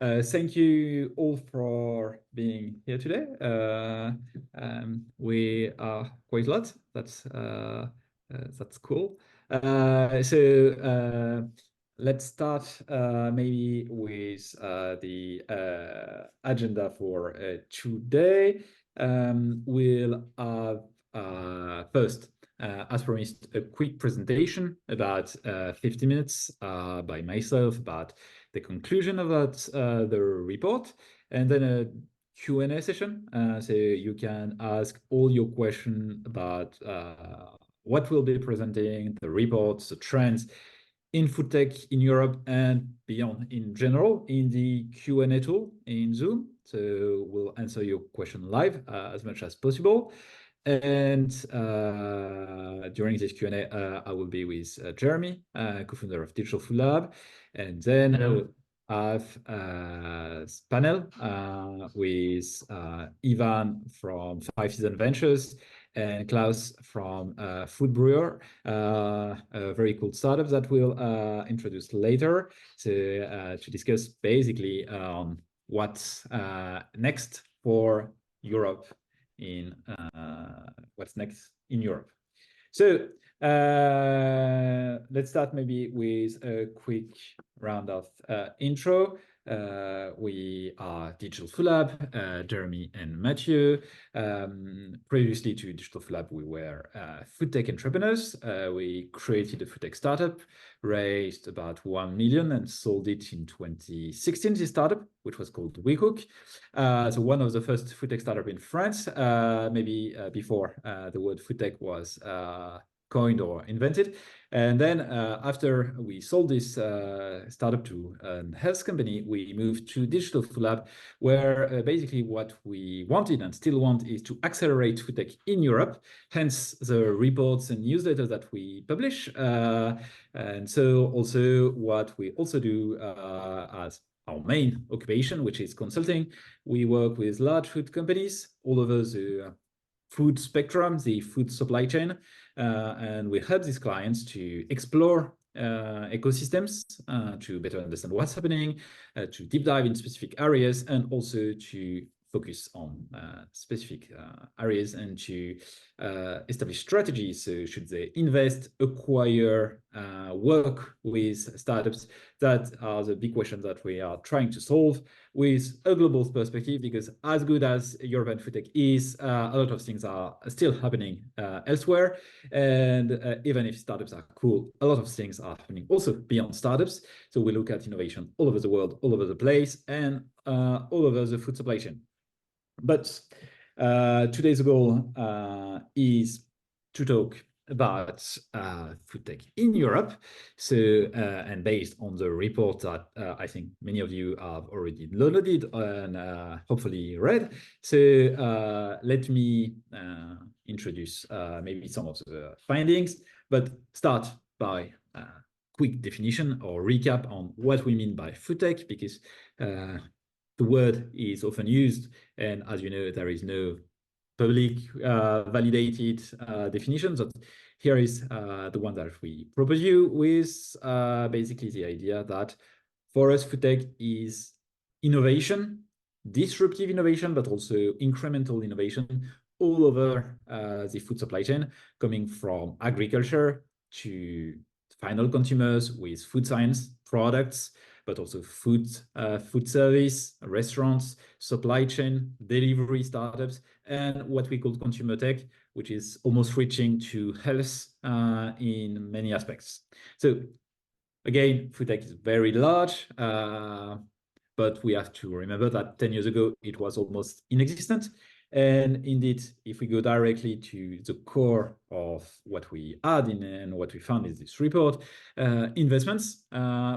Thank you all for being here today. We are quite a lot. That's cool. Let's start maybe with the agenda for today. We'll have first, as promised, a quick presentation about 50 minutes by myself about the conclusion of that, the report, and then a Q&A session. So you can ask all your questions about what we'll be presenting, the reports, the trends in food tech in Europe and beyond in general in the Q&A tool in Zoom. So we'll answer your question live as much as possible. And during this Q&A, I will be with Jérémie, co-founder of DigitalFoodLab. And then we'll have a panel with Ivan from 5 Seasons Ventures and Klaus from Brewer, a very cool startup that we'll introduce later to discuss basically what's next for Europe in what's next in Europe. So let's start maybe with a quick round of intro. We are DigitalFoodLab, Jérémie and Matthieu. Previously to DigitalFoodLab, we were food tech entrepreneurs. We created a food tech startup, raised about 1 million and sold it in 2016, this startup, which was called WeCook. So one of the first food tech startup in France, maybe before the word food tech was coined or invented. And then after we sold this startup to a health company, we moved to DigitalFoodLab, where basically what we wanted and still want is to accelerate food tech in Europe, hence the reports and newsletters that we publish. And so also what we also do as our main occupation, which is consulting. We work with large food companies all over the food spectrum, the food supply chain, and we help these clients to explore ecosystems, to better understand what's happening, to deep dive in specific areas, and also to focus on specific areas and to establish strategies. So should they invest, acquire, work with startups? That are the big questions that we are trying to solve with a global perspective, because as good as European food tech is, a lot of things are still happening elsewhere. And even if startups are cool, a lot of things are happening also beyond startups. So we look at innovation all over the world, all over the place, and all over the food supply chain. But today's goal is to talk about food tech in Europe. So, and based on the report that I think many of you have already downloaded and hopefully read. So let me introduce maybe some of the findings, but start by a quick definition or recap on what we mean by food tech, because the word is often used, and as you know, there is no public validated definitions. But here is the one that we propose you with, basically the idea that for us, food tech is innovation, disruptive innovation, but also incremental innovation all over the food supply chain, coming from agriculture to final consumers with food science products, but also food service, restaurants, supply chain, delivery startups, and what we call consumer tech, which is almost reaching to health in many aspects. So again, food tech is very large, but we have to remember that 10 years ago, it was almost inexistent. And indeed, if we go directly to the core of what we add in and what we found in this report, investments,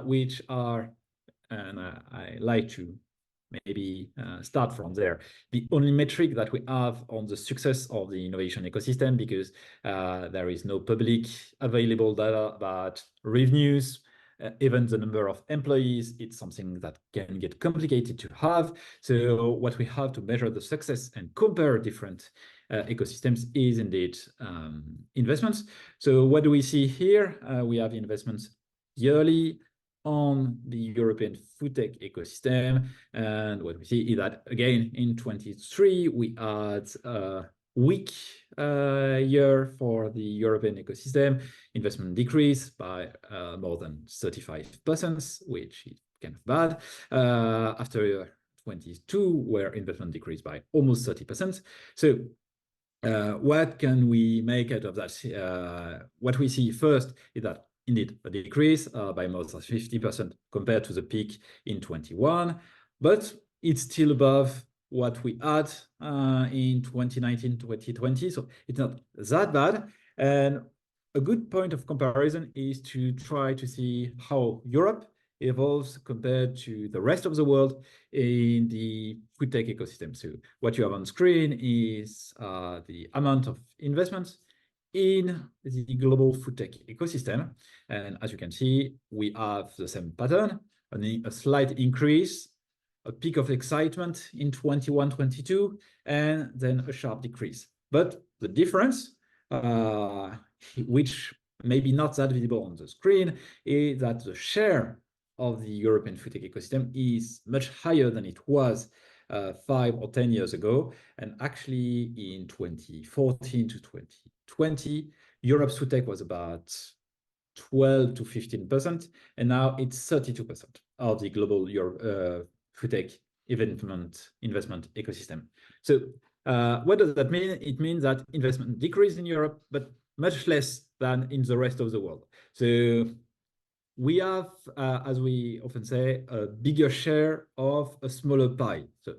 which are, and I like to maybe start from there, the only metric that we have on the success of the innovation ecosystem, because there is no public available data about revenues, even the number of employees. It's something that can get complicated to have. So what we have to measure the success and compare different ecosystems is indeed investments. So what do we see here? We have investments yearly on the European food tech ecosystem. And what we see is that, again, in 23, we had a weak year for the European ecosystem. Investment decreased by more than 35%, which is kind of bad. After 22, where investment decreased by almost 30%. So what can we make out of that? What we see first is that indeed a decrease by more than 50% compared to the peak in 21, but it's still above what we had in 2019, 2020. So it's not that bad. And a good point of comparison is to try to see how Europe evolves compared to the rest of the world in the food tech ecosystem. So what you have on screen is the amount of investments in the global food tech ecosystem. And as you can see, we have the same pattern, only a slight increase, a peak of excitement in 21, 22, and then a sharp decrease. But the difference, which maybe not that visible on the screen, is that the share of the European food tech ecosystem is much higher than it was 5 or 10 years ago. And actually in 2014 to 2020, Europe's food tech was about 12 to 15%, and now it's 32% of the global food tech investment ecosystem. So what does that mean? It means that investment decreased in Europe, but much less than in the rest of the world. So we have, as we often say, a bigger share of a smaller pie. So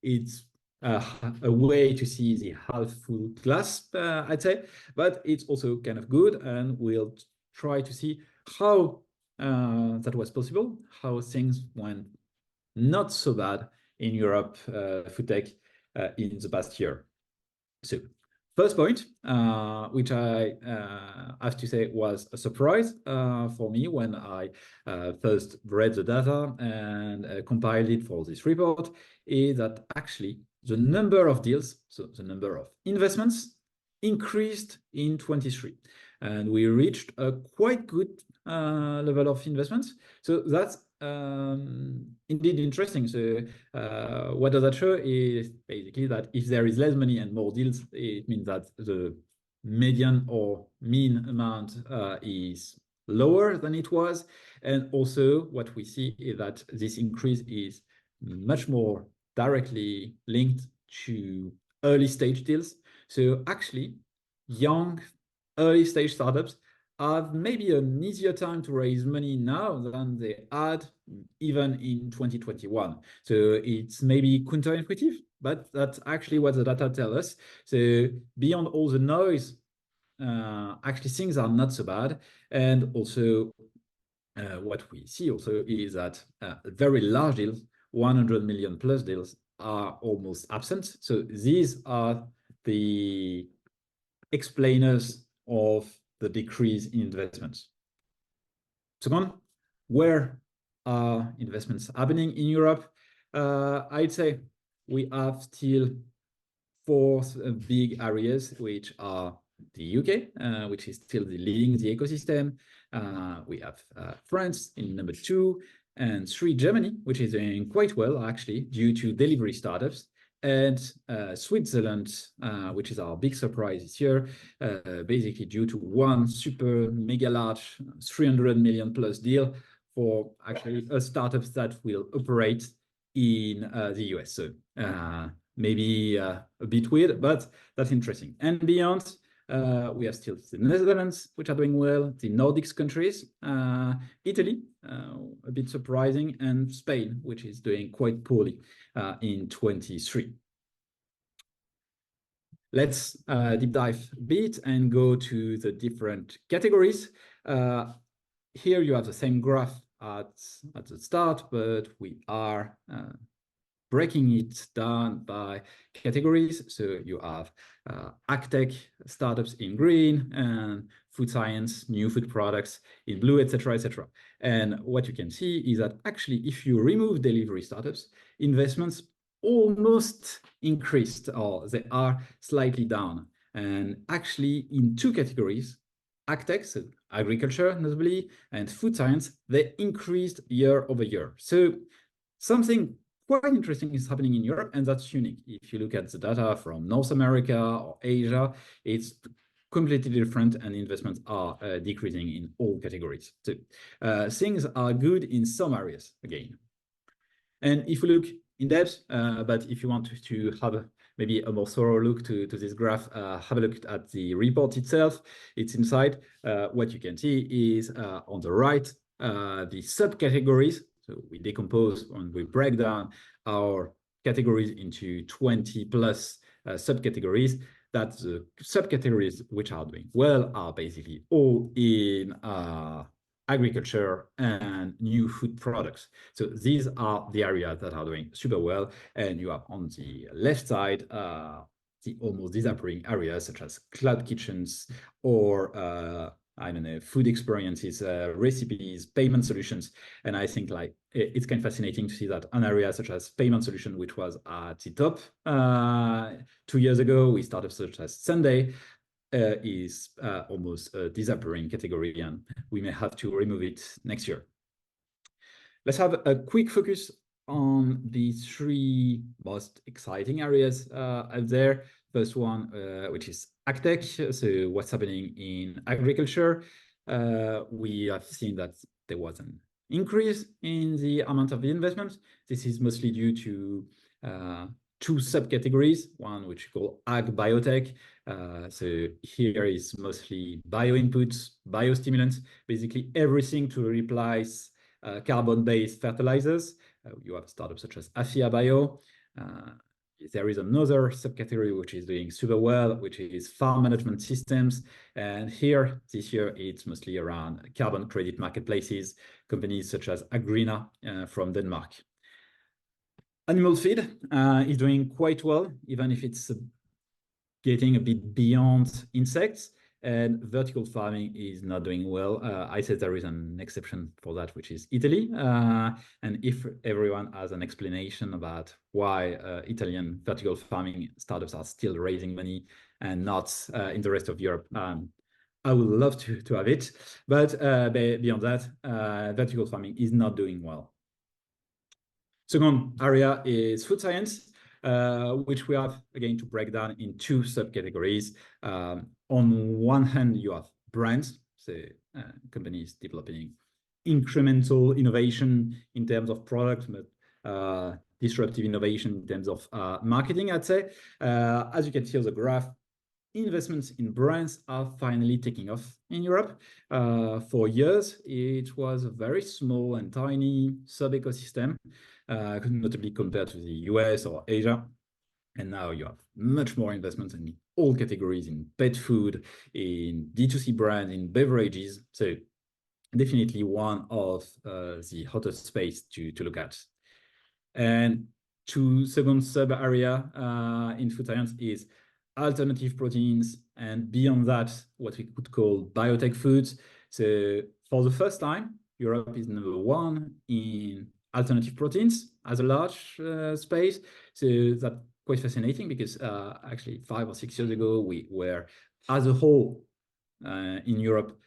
it's a way to see the half-full glass, I'd say, but it's also kind of good, and we'll try to see how that was possible, how things went not so bad in Europe food tech in the past year. So first point, which I have to say was a surprise for me when I first read the data and compiled it for this report, is that actually the number of deals, so the number of investments, increased in 23. And we reached a quite good level of investments. So that's indeed interesting. So what does that show is basically that if there is less money and more deals, it means that the median or mean amount is lower than it was. And also what we see is that this increase is much more directly linked to early stage deals. So actually, young early stage startups have maybe an easier time to raise money now than they had even in 2021. So it's maybe counterintuitive, but that's actually what the data tell us. So beyond all the noise, actually things are not so bad. And also what we see also is that very large deals, 100 million plus deals, are almost absent. So these are the explainers of the decrease in investments. Second, where are investments happening in Europe? I'd say we have still 4 big areas, which are the UK, which is still leading the ecosystem. We have France in number 2, and 3, Germany, which is doing quite well, actually, due to delivery startups. And Switzerland, which is our big surprise this year, basically due to one super mega large 300 million plus deal for actually startups that will operate in the US. So maybe a bit weird, but that's interesting. And beyond, we have still the Netherlands, which are doing well, the Nordics countries, Italy, a bit surprising, and Spain, which is doing quite poorly in 23. Let's deep dive a bit and go to the different categories. Here you have the same graph at the start, but we are breaking it down by categories. So you have agtech startups in green, and food science, new food products in blue, etc., etc. And what you can see is that actually, if you remove delivery startups, investments almost increased, or they are slightly down. And actually, in 2 categories, agtech, so agriculture notably, and food science, they increased year over year. So something quite interesting is happening in Europe, and that's unique. If you look at the data from North America or Asia, it's completely different, and investments are decreasing in all categories. So things are good in some areas again. And if we look in depth, but if you want to have maybe a more thorough look to this graph, have a look at the report itself. It's inside. What you can see is on the right, the subcategories. So we decompose and we break down our categories into 20 plus subcategories. That the subcategories which are doing well are basically all in agriculture and new food products. So these are the areas that are doing super well. And you have on the left side, the almost disappearing areas such as cloud kitchens or I don't know, food experiences, recipes, payment solutions. And I think like it's kind of fascinating to see that an area such as payment solution, which was at the top 2 years ago, with startups such as Sunday, is almost a disappearing category, and we may have to remove it next year. Let's have a quick focus on the three most exciting areas out there. First one, which is agtech, so what's happening in agriculture. We have seen that there was an increase in the amount of the investment. This is mostly due to two subcategories, one which we call ag biotech. So here is mostly bio inputs, biostimulants, basically everything to replace carbon-based fertilizers. You have startups such as Afia Bio. There is another subcategory which is doing super well, which is farm management systems. And here, this year, it's mostly around carbon credit marketplaces, companies such as Agrina from Denmark. Animal feed is doing quite well, even if it's getting a bit beyond insects. And vertical farming is not doing well. I said there is an exception for that, which is Italy. And if everyone has an explanation about why Italian vertical farming startups are still raising money and not in the rest of Europe, I would love to have it. But beyond that, vertical farming is not doing well. Second area is food science, which we have, again, to break down in two subcategories. On one hand, you have brands, so companies developing incremental innovation in terms of products, but disruptive innovation in terms of marketing, I'd say. As you can see on the graph, investments in brands are finally taking off in Europe. For years, it was a very small and tiny sub-ecosystem, notably compared to the US or Asia. And now you have much more investments in all categories, in pet food, in D2C brands, in beverages. So definitely one of the hottest space to look at. And second sub area in food science is alternative proteins, and beyond that, what we could call biotech foods. So for the first time, Europe is number one in alternative proteins as a large space. So that's quite fascinating because actually 5 or 6 years ago, we were as a whole in Europe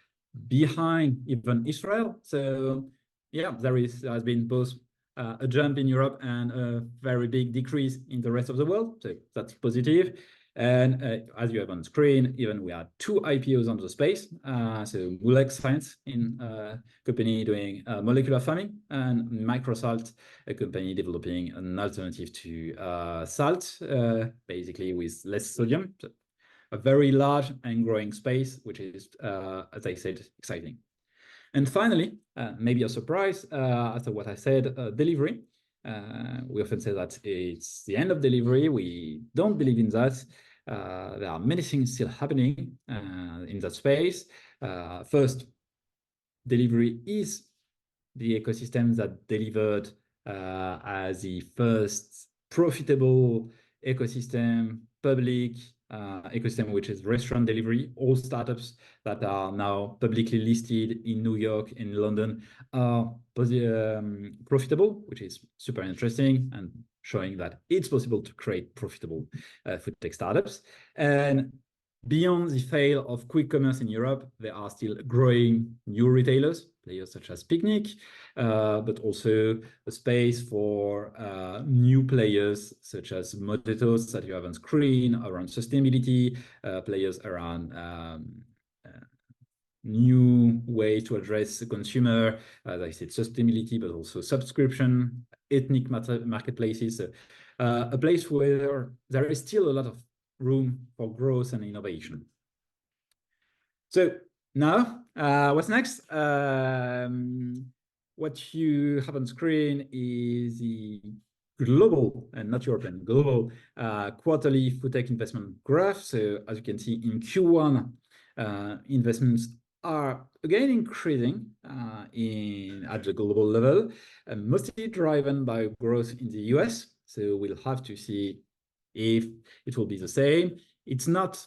behind even Israel. So yeah, there has been both a jump in Europe and a very big decrease in the rest of the world. So that's positive. And as you have on screen, even we had 2 IPOs on the space. So Molex Science, in company doing molecular farming, and Microsalt, a company developing an alternative to salt, basically with less sodium. So a very large and growing space, which is, as I said, exciting. And finally, maybe a surprise after what I said, delivery. We often say that it's the end of delivery. We don't believe in that. There are many things still happening in that space. First, delivery is the ecosystem that delivered as the first profitable ecosystem, public ecosystem, which is restaurant delivery. All startups that are now publicly listed in New York and London are profitable, which is super interesting and showing that it's possible to create profitable food tech startups. And Beyond the fail of quick commerce in Europe, there are still growing new retailers, players such as Picnic, but also a space for new players such as Modetos that you have on screen, around sustainability, players around new ways to address the consumer, as I said, sustainability, but also subscription, ethnic marketplaces, a place where there is still a lot of room for growth and innovation. So now, what's next? What you have on screen is the global, and not European, global quarterly FoodTech investment graph. So as you can see in Q1, investments are again increasing at the global level, mostly driven by growth in the US. So we'll have to see if it will be the same. It's not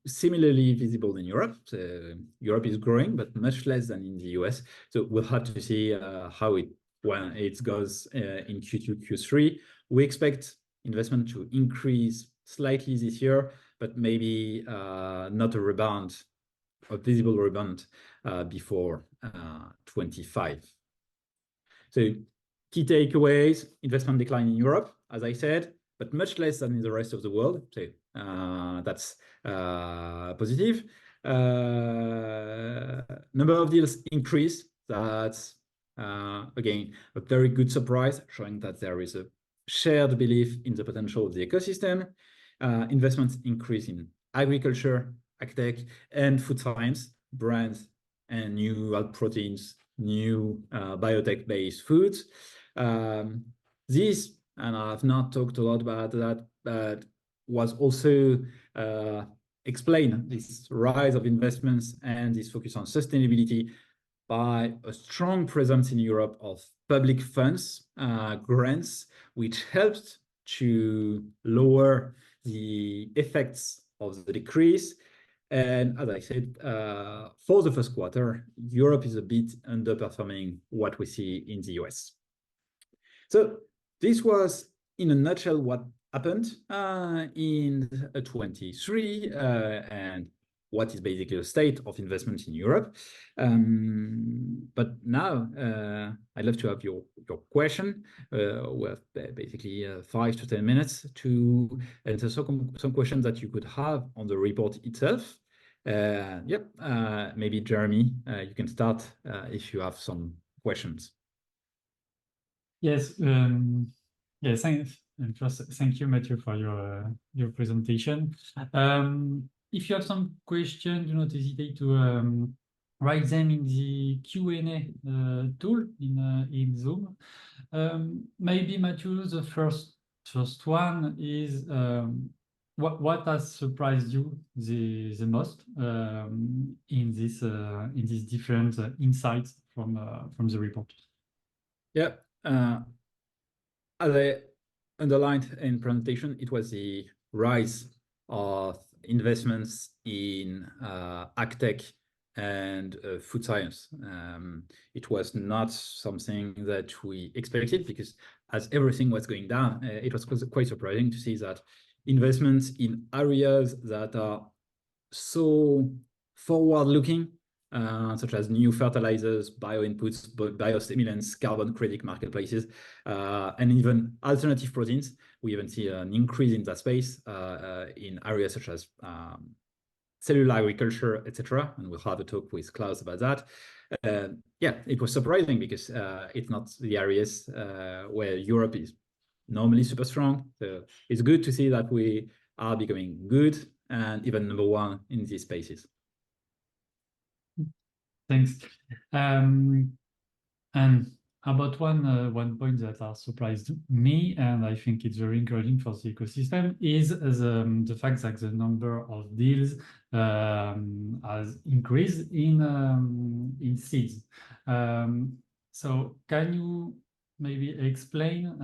similarly visible in Europe. So Europe is growing, but much less than in the US. So we'll have to see when it goes in Q2, Q3. We expect investment to increase slightly this year, but maybe not a visible rebound before 25. So key takeaways: investment decline in Europe, as I said, but much less than in the rest of the world. So that's positive. Number of deals increase. That's again a very good surprise, showing that there is a shared belief in the potential of the ecosystem. Investments increase in agriculture, agtech, and food science, brands, and new proteins, new biotech-based foods. This, and I've not talked a lot about that, but was also explained, this rise of investments and this focus on sustainability, by a strong presence in Europe of public funds, grants, which helped to lower the effects of the decrease. And as I said, for the first quarter, Europe is a bit underperforming what we see in the US. So this was, in a nutshell, what happened in 23 and what is basically a state of investment in Europe. But now I'd love to have your question. We have basically 5 to 10 minutes to answer some questions that you could have on the report itself. Maybe Jérémie, you can start if you have some questions. Yes. Yes. And first, thank you, Matthieu, for your presentation. If you have some questions, do not hesitate to write them in the Q&A tool in Zoom. Maybe, Matthieu, the first one is what has surprised you the most in these different insights from the report? Yeah, as I underlined in presentation, it was the rise of investments in agtech and food science. It was not something that we expected, because as everything was going down, it was quite surprising to see that investments in areas that are so forward-looking, such as new fertilizers, bioinputs, biostimulants, carbon credit marketplaces, and even alternative proteins. We even see an increase in that space in areas such as cellular agriculture, etc. And we'll have a talk with Klaus about that. Yeah, it was surprising because it's not the areas where Europe is normally super strong. So it's good to see that we are becoming good and even number one in these spaces. Thanks. And about one point that has surprised me, and I think it's very encouraging for the ecosystem, is the fact that the number of deals has increased in seeds. So can you maybe explain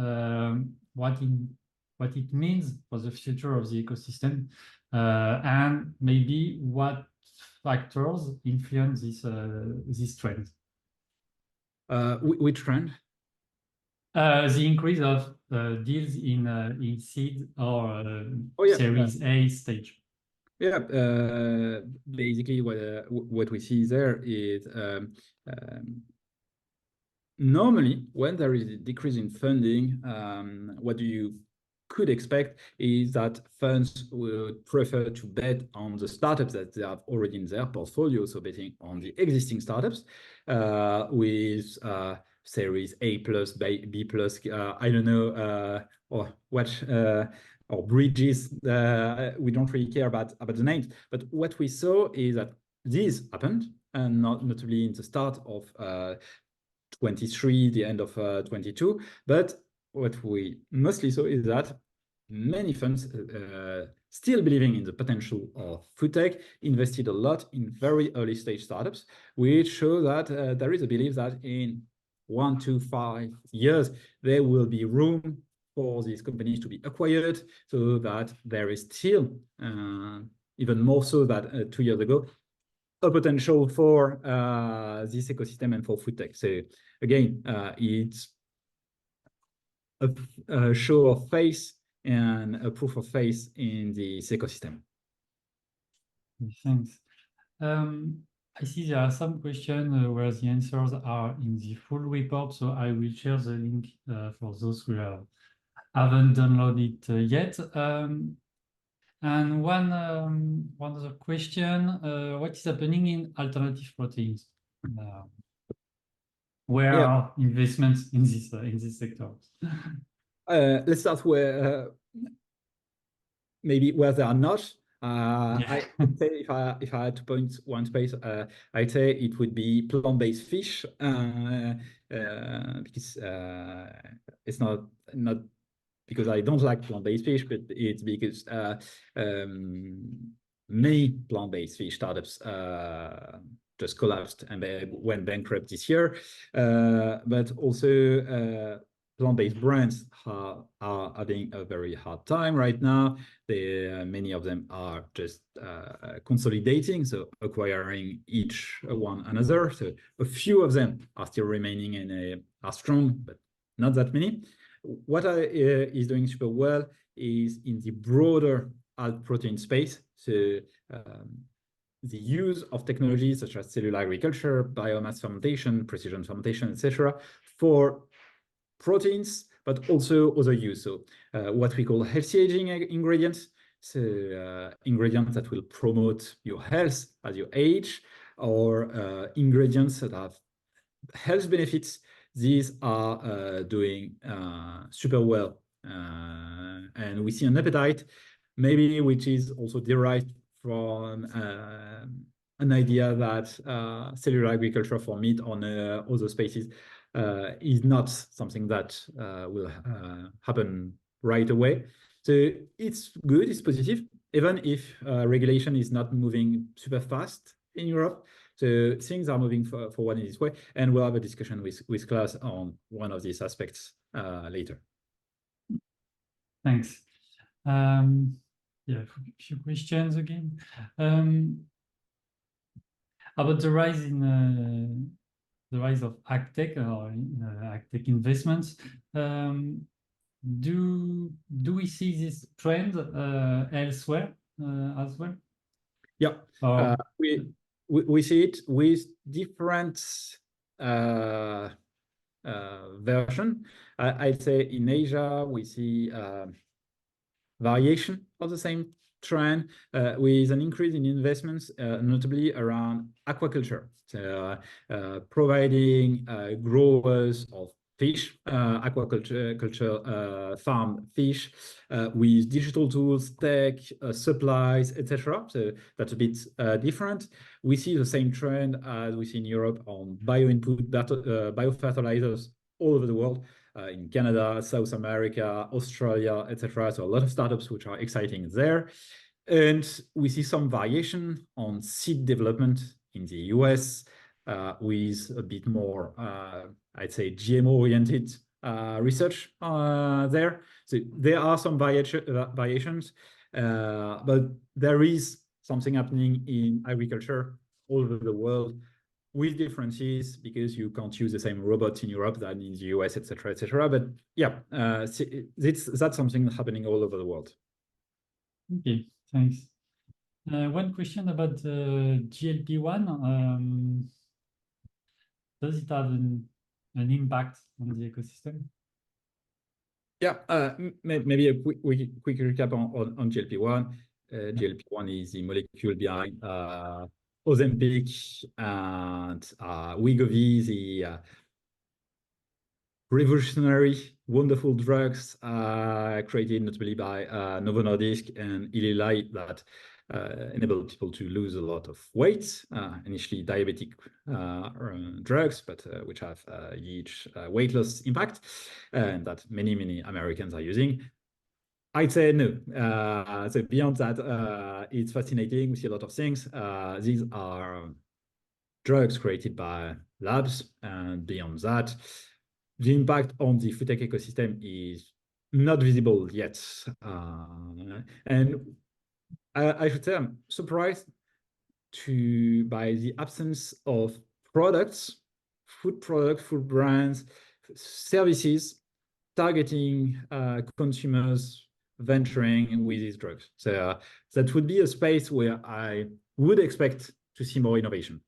what it means for the future of the ecosystem, and maybe what factors influence this trend? Which trend? The increase of deals in seed or Series A stage. Yeah, basically what we see there is normally when there is a decrease in funding, what you could expect is that funds would prefer to bet on the startups that they have already in their portfolio, so betting on the existing startups with series A plus, B plus, I don't know, or what, or bridges. We don't really care about the names, but what we saw is that this happened, and notably in the start of 23, the end of 22. But what we mostly saw is that many funds still believing in the potential of food tech invested a lot in very early stage startups, which show that there is a belief that in 1 to 5 years, there will be room for these companies to be acquired, so that there is still, even more so than 2 years ago, a potential for this ecosystem and for food tech. So again, it's a show of faith and a proof of faith in this ecosystem. Thanks. I see there are some questions where the answers are in the full report, so I will share the link for those who haven't downloaded it yet. And one other question, what is happening in alternative proteins? Where are investments in this sector? Let's start where maybe where they are not. I'd say if I had to point one space, I'd say it would be plant-based fish, because it's not because I don't like plant-based fish, but it's because many plant-based fish startups just collapsed and they went bankrupt this year. But also plant-based brands are having a very hard time right now. Many of them are just consolidating, so acquiring each one another. So a few of them are still remaining and are strong, but not that many. What is doing super well is in the broader alt protein space. So the use of technologies such as cellular agriculture, biomass fermentation, precision fermentation, etc., for proteins, but also other use. So what we call healthy aging ingredients, so ingredients that will promote your health as you age, or ingredients that have health benefits. These are doing super well. And we see an appetite, maybe which is also derived from an idea that cellular agriculture for meat on other spaces is not something that will happen right away. So it's good, it's positive, even if regulation is not moving super fast in Europe. So things are moving forward in this way, and we'll have a discussion with Klaus on one of these aspects later. Thanks. Yeah, a few questions again. About the rise in the rise of agtech or agtech investments. Do we see this trend elsewhere as well? Yeah, we see it with different version. I'd say in Asia we see variation of the same trend with an increase in investments, notably around aquaculture. So providing growers of fish, aquaculture farm fish with digital tools, tech, supplies, etc. So that's a bit different. We see the same trend as we see in Europe on bioinput, biofertilizers all over the world. In Canada, South America, Australia, etc. So a lot of startups which are exciting there. And we see some variation on seed development in the US with a bit more, I'd say, GMO-oriented research there. So there are some variations, but there is something happening in agriculture all over the world, with differences because you can't use the same robots in Europe than in the US, etc., etc. But yeah, that's something happening all over the world. Okay, thanks. One question about GLP-1. Does it have an impact on the ecosystem? Yeah, maybe a quick recap on GLP-1. GLP-1 is the molecule behind Ozempic and Wegovy, the revolutionary, wonderful drugs created notably by Novo Nordisk and Eli Lilly that enable people to lose a lot of weight, initially diabetic drugs, but which have a huge weight loss impact, and that many Americans are using. I'd say no. So beyond that, it's fascinating. We see a lot of things. These are drugs created by labs, and beyond that, the impact on the FoodTech ecosystem is not visible yet. And I should say I'm surprised by the absence of products, food brands, services targeting consumers venturing with these drugs. So that would be a space where I would expect to see more innovation.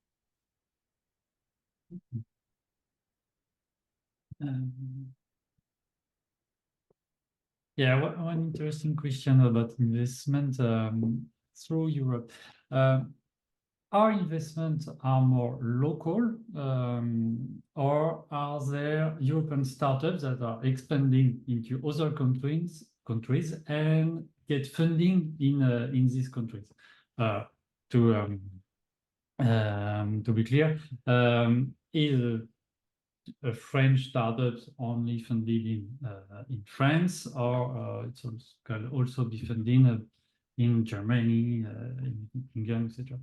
Yeah, one interesting question about investment through Europe. Our investments are more local, or are there European startups that are expanding into other countries and get funding in these countries? To be clear, is a French startups only funded in France, or it can also be funded in Germany, in England, etc.?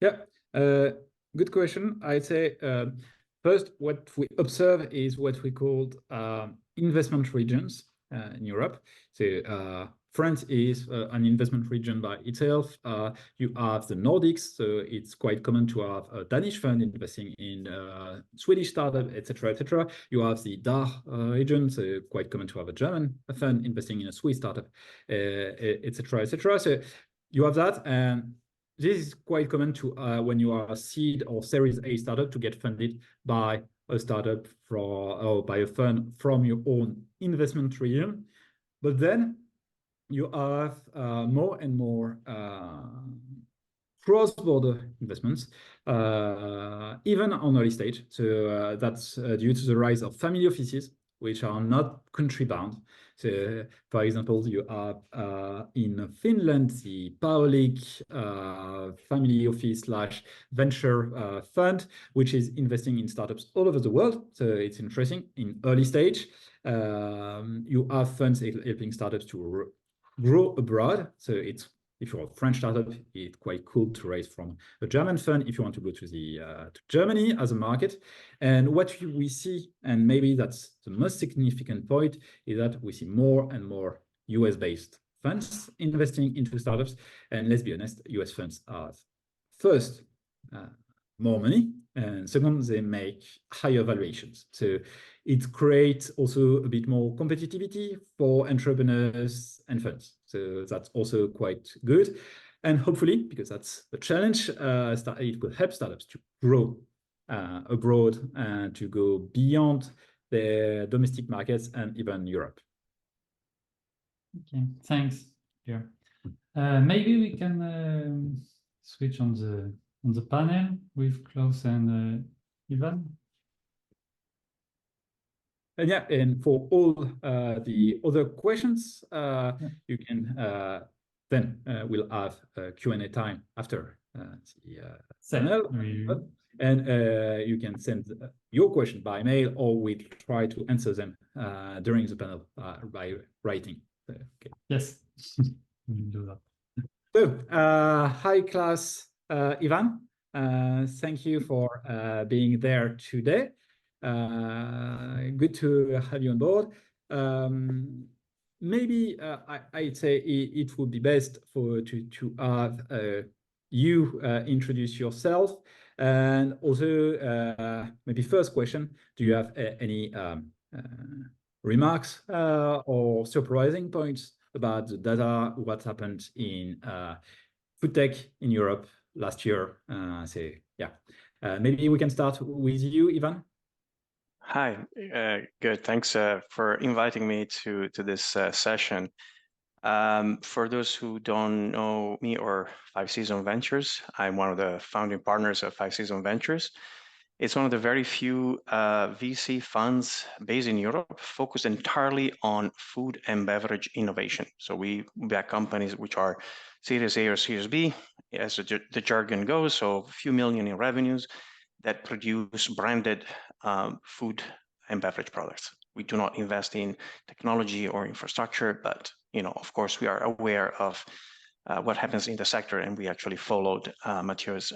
Yeah, good question. I'd say first, what we observe is what we called investment regions in Europe. So France is an investment region by itself. You have the Nordics, so it's quite common to have a Danish fund investing in Swedish startup, etc., etc. You have the DACH region, so quite common to have a German fund investing in a Swiss startup, etc., etc. So you have that, and this is quite common to when you are a seed or Series A startup to get funded by a startup or by a fund from your own investment region. But then you have more and more cross-border investments, even on early stage. So that's due to the rise of family offices, which are not country-bound. So, for example, you have in Finland the Paulik family office / venture fund, which is investing in startups all over the world. So it's interesting in early stage. You have funds helping startups to grow abroad. So it's, if you're a French startup, it's quite cool to raise from a German fund if you want to go to to Germany as a market. And what we see, and maybe that's the most significant point, is that we see more and more US-based funds investing into startups. And let's be honest, US funds are first more money, and second, they make higher valuations. So it creates also a bit more competitivity for entrepreneurs and funds. So that's also quite good. And hopefully, because that's the challenge, it will help startups to grow abroad and to go beyond the domestic markets and even Europe. Okay, thanks. Yeah. Maybe we can switch on the panel with Klaus and Ivan. And yeah, and for all the other questions, you can then we'll have a Q&A time after the panel. And you can send your question by mail, or we'll try to answer them during the panel by writing. Okay. Yes, we'll do that. So, hi, Klaus, Ivan. Thank you for being there today. Good to have you on board. Maybe I'd say it would be best to have you introduce yourself, and also maybe first question: do you have any remarks or surprising points about the data, what happened in FoodTech in Europe last year. Maybe we can start with you, Ivan. Hi, good. Thanks for inviting me to this session. For those who don't know me or Five Seasons Ventures, I'm one of the founding partners of Five Seasons Ventures. It's one of the very few VC funds based in Europe focused entirely on food and beverage innovation. So we back companies which are Series A or Series B, as the jargon goes, so a few million in revenues that produce branded food and beverage products. We do not invest in technology or infrastructure, but of course, we are aware of what happens in the sector, and we actually followed Matthieu's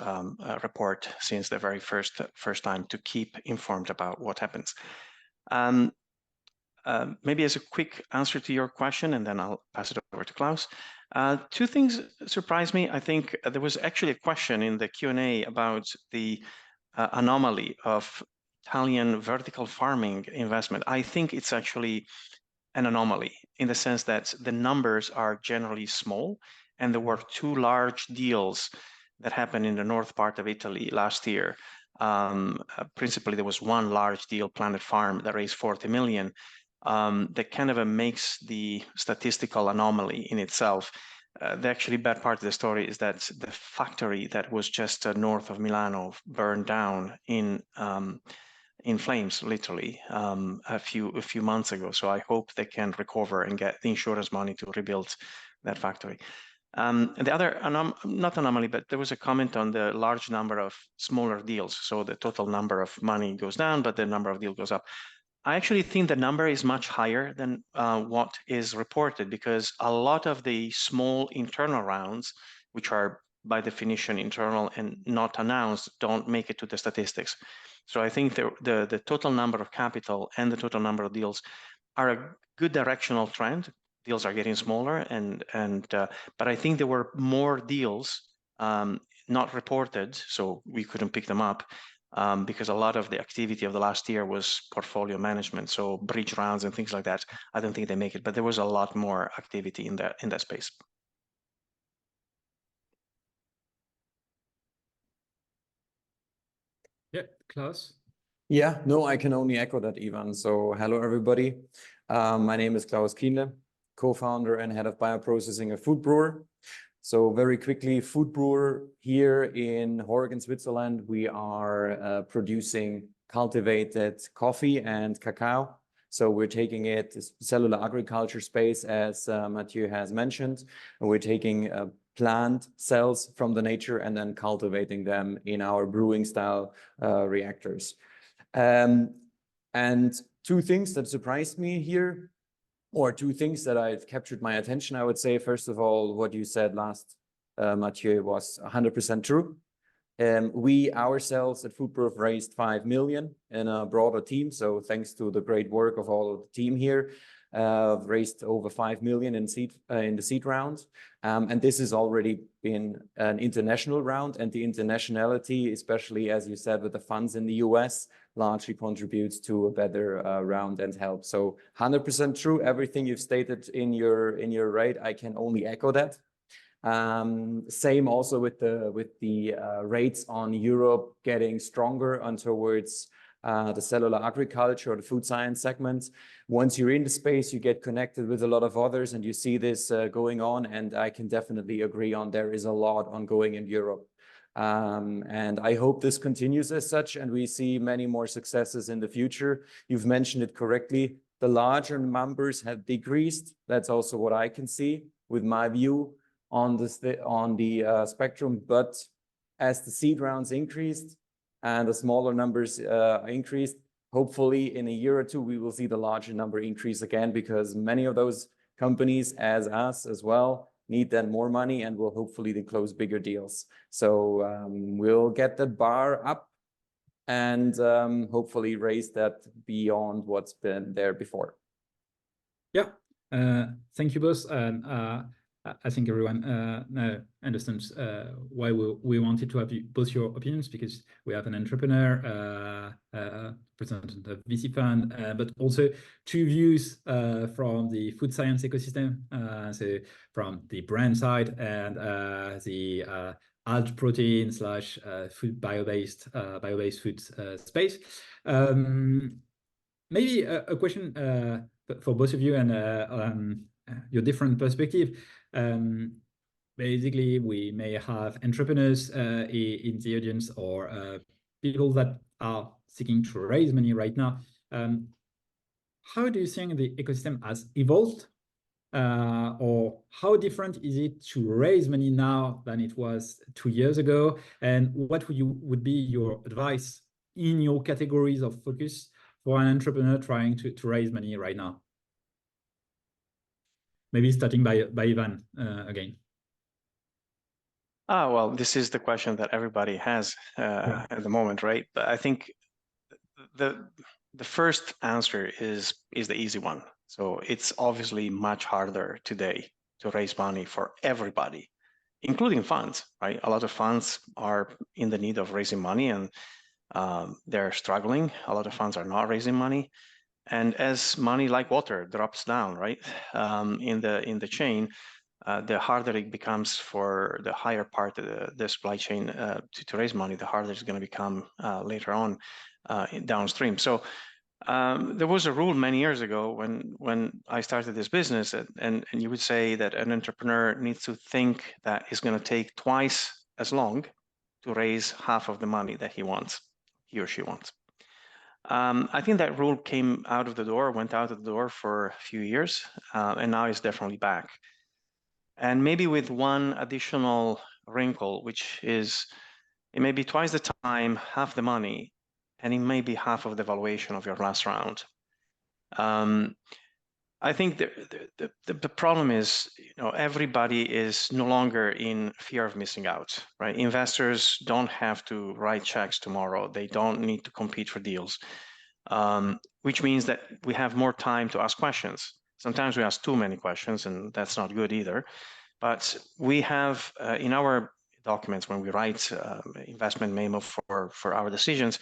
report since the very first time to keep informed about what happens. Maybe as a quick answer to your question, and then I'll pass it over to Klaus. Two things surprised me. I think there was actually a question in the Q&A about the anomaly of Italian vertical farming investment. I think it's actually an anomaly in the sense that the numbers are generally small, and there were two large deals that happened in the north part of Italy last year. Principally, there was one large deal, Planet Farm, that raised 40 million. That kind of makes the statistical anomaly in itself. The actually bad part of the story is that the factory that was just north of Milano burned down in flames, literally, a few months ago. So I hope they can recover and get the insurance money to rebuild that factory. And the other, not anomaly, but there was a comment on the large number of smaller deals. So the total number of money goes down, but the number of deals goes up. I actually think the number is much higher than what is reported, because a lot of the small internal rounds, which are by definition internal and not announced, don't make it to the statistics. So I think the total number of capital and the total number of deals are a good directional trend. Deals are getting smaller, but I think there were more deals not reported, so we couldn't pick them up. Because a lot of the activity of the last year was portfolio management, so bridge rounds and things like that. I don't think they make it, but there was a lot more activity in that space. Yeah, Klaus. Yeah, no, I can only echo that, Ivan. So hello, everybody. My name is Klaus Kienle, co-founder and head of bioprocessing at Food Brewer. So very quickly, Food Brewer here in Horgen, Switzerland, we are producing cultivated coffee and cacao. So we're taking it to cellular agriculture space, as Matthieu has mentioned, and we're taking plant cells from the nature and then cultivating them in our brewing style reactors. And two things that surprised me here, or two things that I've captured my attention, I would say. First of all, what you said last, Matthieu, was 100% true. We ourselves at Food Brewer raised 5 million in a broader team. So thanks to the great work of all of the team here, raised over 5 million in the seed round. And this has already been an international round, and the internationality, especially as you said, with the funds in the US, largely contributes to a better round and help. So 100% true. Everything you've stated in your rate, I can only echo that. Same also with the rates on Europe getting stronger on towards the cellular agriculture or the food science segments. Once you're in the space, you get connected with a lot of others, and you see this going on. And I can definitely agree on there is a lot ongoing in Europe. And I hope this continues as such, and we see many more successes in the future. You've mentioned it correctly. The larger numbers have decreased. That's also what I can see with my view on the spectrum. But as the seed rounds increased and the smaller numbers increased, hopefully in a year or two, we will see the larger number increase again, because many of those companies, as us as well, need then more money and will hopefully then close bigger deals. So we'll get the bar up and hopefully raise that beyond what's been there before. Yeah, thank you both. And I think everyone understands why we wanted to have both your opinions, because we have an entrepreneur, president of VC fund, but also two views from the food science ecosystem, so from the brand side and the alt protein slash food bio-based food space. Maybe a question for both of you and your different perspective. Basically, we may have entrepreneurs in the audience, or people that are seeking to raise money right now. How do you think the ecosystem has evolved? Or how different is it to raise money now than it was 2 years ago? And what would be your advice in your categories of focus for an entrepreneur trying to raise money right now? Maybe starting by Ivan again. Well, this is the question that everybody has at the moment, right? But I think the first answer is the easy one. So it's obviously much harder today to raise money for everybody, including funds, right? A lot of funds are in the need of raising money, and they're struggling. A lot of funds are not raising money. And as money, like water, drops down, right, in the chain, the harder it becomes for the higher part of the supply chain to raise money, the harder it's going to become later on downstream. So there was a rule many years ago when I started this business, and you would say that an entrepreneur needs to think that it's going to take twice as long to raise half of the money that he or she wants. I think that rule went out of the door for a few years, and now it's definitely back. And maybe with one additional wrinkle, which is it may be twice the time, half the money, and it may be half of the valuation of your last round. I think the problem is, everybody is no longer in fear of missing out, right? Investors don't have to write checks tomorrow. They don't need to compete for deals, which means that we have more time to ask questions. Sometimes we ask too many questions, and that's not good either. But we have in our documents, when we write investment memo for our decisions,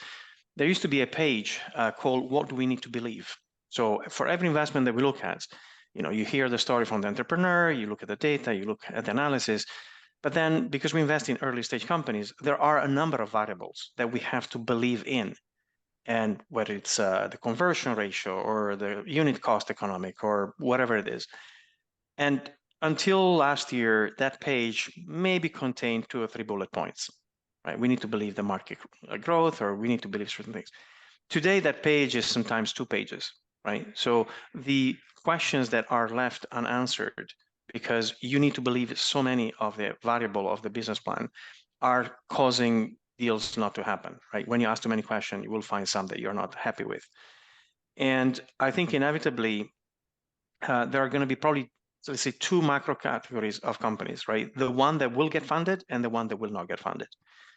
there used to be a page called "What do we need to believe?" So for every investment that we look at, you hear the story from the entrepreneur, you look at the data, you look at the analysis, but then because we invest in early stage companies, there are a number of variables that we have to believe in. And whether it's the conversion ratio or the unit cost economic or whatever it is. And until last year, that page maybe contained 2 or 3 bullet points, right? We need to believe the market growth, or we need to believe certain things. Today, that page is sometimes 2 pages, right? So the questions that are left unanswered because you need to believe so many of the variable of the business plan are causing deals not to happen, right? When you ask too many questions, you will find some that you're not happy with. And I think inevitably, there are going to be probably, so let's say, 2 macro categories of companies, right? The one that will get funded and the one that will not get funded.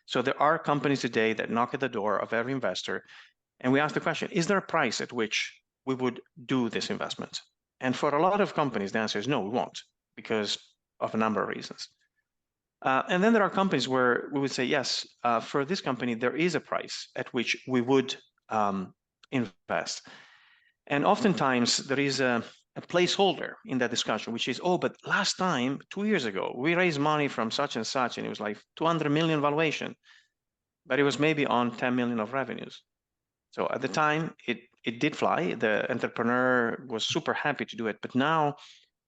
So there are companies today that knock at the door of every investor, and we ask the question, is there a price at which we would do this investment? And for a lot of companies, the answer is no, we won't, because of a number of reasons. And then there are companies where we would say, yes, for this company, there is a price at which we would invest. And oftentimes there is a placeholder in that discussion, which is, oh, but last time, 2 years ago, we raised money from such and such, and it was like 200 million valuation, but it was maybe on 10 million of revenues. So at the time, it did fly. The entrepreneur was super happy to do it, but now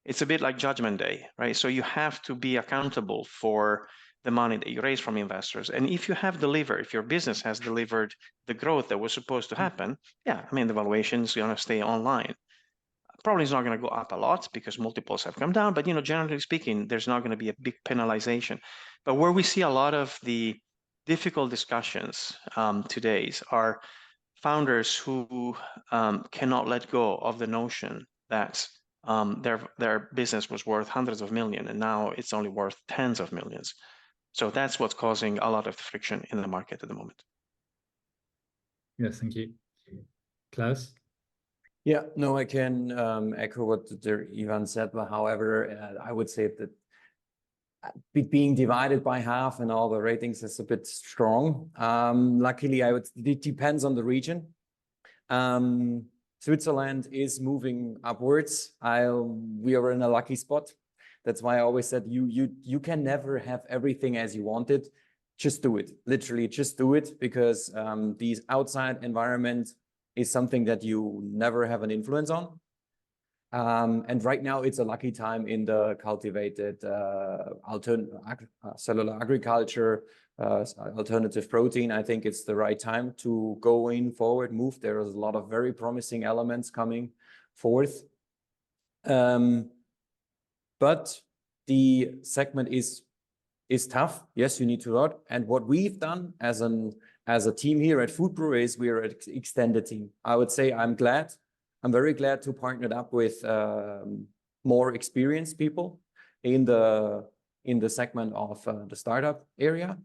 it's a bit like Judgment Day, right? So you have to be accountable for the money that you raise from investors. And if you have delivered, if your business has delivered the growth that was supposed to happen, yeah, I mean, the valuation is going to stay online. Probably it's not going to go up a lot because multiples have come down, but generally speaking, there's not going to be a big penalization. But where we see a lot of the difficult discussions today are founders who cannot let go of the notion that their business was worth hundreds of millions, and now it's only worth tens of millions. So that's what's causing a lot of friction in the market at the moment. Yes, thank you. Klaus? Yeah, no, I can echo what Ivan said, but however, I would say that being divided by half and all the ratings is a bit strong. Luckily, it depends on the region. Switzerland is moving upwards. We are in a lucky spot. That's why I always said you can never have everything as you want it. Just do it. Literally, just do it, because these outside environment is something that you never have an influence on. And right now it's a lucky time in the cultivated cellular agriculture, alternative protein. I think it's the right time to go in forward move. There is a lot of very promising elements coming forth. But the segment is tough. Yes, you need to learn. And what we've done as a team here at Food Brewer is we are an extended team. I would say I'm very glad to partner up with more experienced people in the segment of the startup area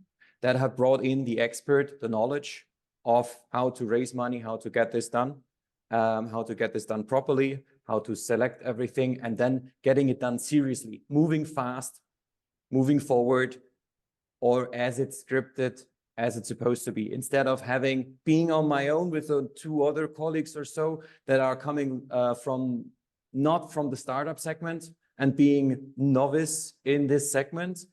that have brought in the expert, the knowledge of how to raise money, how to get this done, how to get this done properly, how to select everything, and then getting it done seriously, moving fast, moving forward, or as it's scripted, as it's supposed to be, instead of being on my own with 2 other colleagues or so that are coming not from the startup segment and being novice in this segment.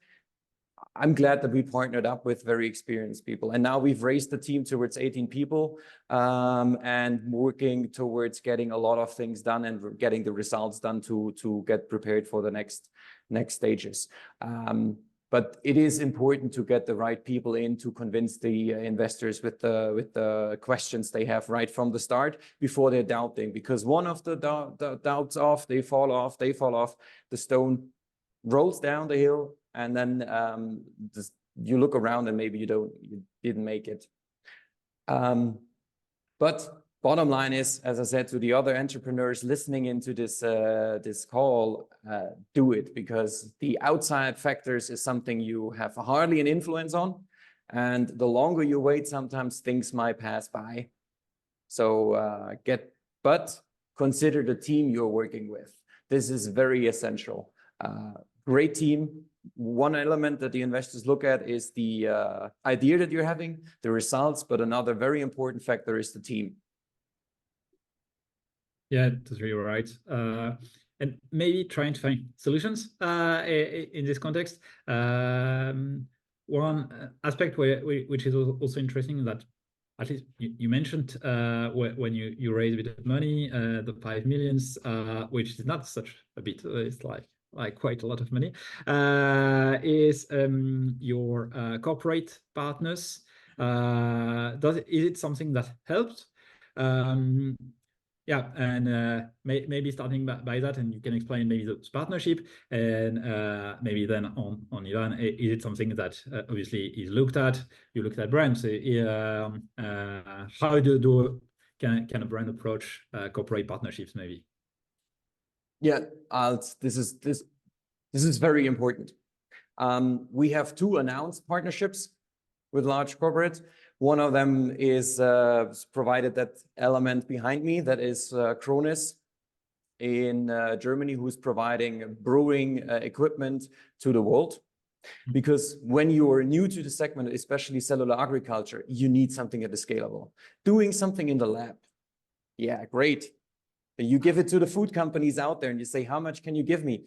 I'm glad that we partnered up with very experienced people. And now we've raised the team towards 18 people and working towards getting a lot of things done and getting the results done to get prepared for the next stages. But it is important to get the right people in to convince the investors with the questions they have right from the start before they're doubting. Because one of the doubts they fall off, the stone rolls down the hill, and then you look around and maybe you didn't make it. But bottom line is, as I said to the other entrepreneurs listening into this call, do it, because the outside factors is something you have hardly an influence on. And the longer you wait, sometimes things might pass by. So but consider the team you're working with. This is very essential. Great team. One element that the investors look at is the idea that you're having, the results, but another very important factor is the team. Yeah, that's really right. And maybe trying to find solutions in this context. One aspect which is also interesting is that, at least you mentioned when you raise a bit of money, the 5 million, which is not such a bit, it's like quite a lot of money, is your corporate partners. Is it something that helped? Yeah, and maybe starting by that, and you can explain maybe the partnership, and maybe then on Ivan, is it something that obviously is looked at? You looked at brands. How can a brand approach corporate partnerships maybe? Yeah, this is very important. We have 2 announced partnerships with large corporates. One of them is provided that element behind me, that is Kronis in Germany, who's providing brewing equipment to the world. Because when you are new to the segment, especially cellular agriculture, you need something that is scalable. Doing something in the lab, yeah, great. You give it to the food companies out there and you say, how much can you give me?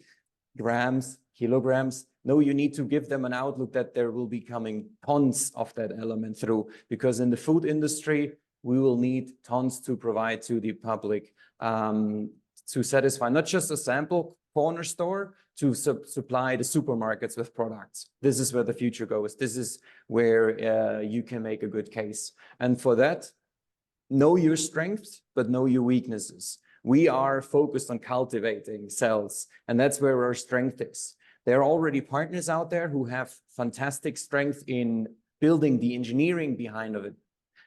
Grams, kilograms. No, you need to give them an outlook that there will be coming tons of that element through, because in the food industry, we will need tons to provide to the public to satisfy not just a sample corner store, to supply the supermarkets with products. This is where the future goes. This is where you can make a good case. And for that, know your strengths, but know your weaknesses. We are focused on cultivating cells, and that's where our strength is. There are already partners out there who have fantastic strength in building the engineering behind of it.